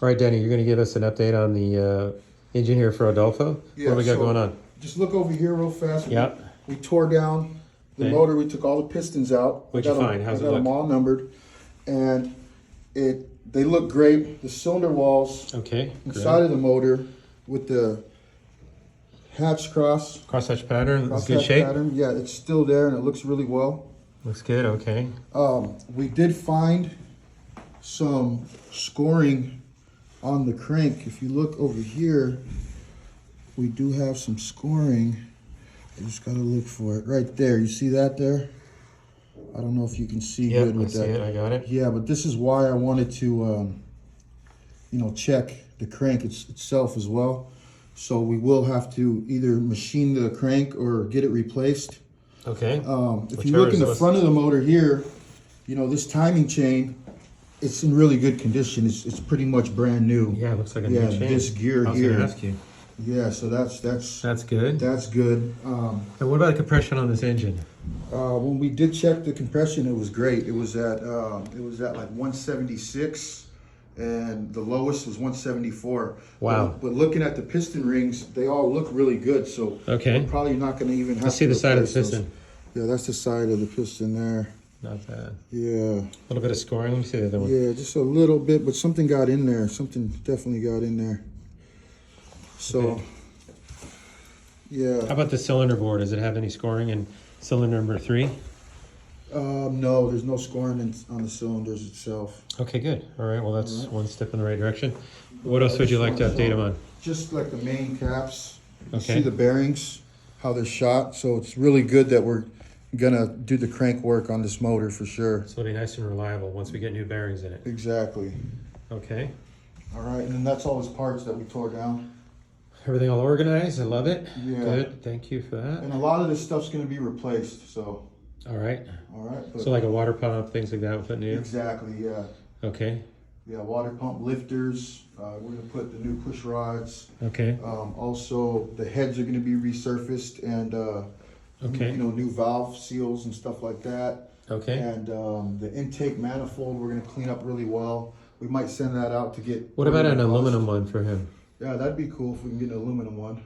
All right, Danny, you're going to give us an update on the engine here for Adolfo. Yeah, What do we got so going on? Just look over here real fast. Yeah. We tore down the Okay. motor. We took all the pistons out. What'd you find? How's it I got look? them all numbered, and they look great. The cylinder walls Okay. inside of the motor with the hatch Crosshatch pattern. It's good crosshatch shape. pattern. Yeah, it's still there, and it looks really well. Looks good. Okay. We did find some scoring on the crank. If you look over here, we do have some scoring. I just gotta look for it right there. You see that there? I don't know if you can see Yep, good with I see that. it. I got it. Yeah, but this is why I wanted to, check the crank itself as well. So we will have to either machine the crank or get it replaced. Okay. If you look in the front of the motor here, this timing chain, it's in really good condition. It's pretty much brand new. Yeah, it looks like a new chain. This gear I was here. gonna ask you. Yeah, so that's good. That's good. And what about the compression on this engine? When we did check the compression, it was great. It was at like 176, and the lowest was 174. Wow. But looking at the piston rings, they all look really good. So Okay. we're probably not going to even have Let's see to the side of the replace those. piston. Yeah, that's the side of the piston there. Not bad. Yeah. A little bit of scoring. Let me see the other one. Yeah, just a little bit, but something got in there. Something definitely got in there. So, Okay. yeah. How about the cylinder bore? Does it have any scoring in cylinder number 3? No, there's no scoring on the cylinders itself. Okay, good. All right. Well, that's one step in the right direction. What else would you like to update them on? Just like the main caps. You Okay. see the bearings, how they're shot. So it's really good that we're gonna do the crank work on this motor for sure. So it'll be nice and reliable once we get new bearings in it. Exactly. Okay. All right, and then that's all his parts that we tore down. Everything all organized. I love it. Yeah. Good. Thank you for that. And a lot of this stuff's gonna be replaced. So, All right. all right. But So like a water pump, things like that, we're putting new. exactly, yeah. Okay. Yeah, water pump lifters. We're gonna put the new push rods. Okay. Also, the heads are gonna be resurfaced and Okay. new valve seals and stuff like that. Okay. And the intake manifold, we're gonna clean up really well. We might send that out to get. What about an cost. aluminum one for him? Yeah, that'd be cool if we can get an aluminum one.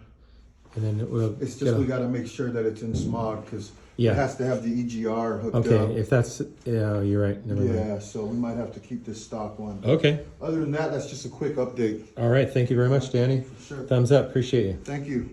And then we'll. It's get just a- we gotta make sure that it's in smog because Yeah. it has to have the EGR hooked Okay. up. If that's yeah, you're right. Never mind. Yeah, so we might have to keep this stock one. Okay. Other than that, that's just a quick update. All right. Thank you very much, Danny. For sure. Thumbs up. Appreciate you. Thank you.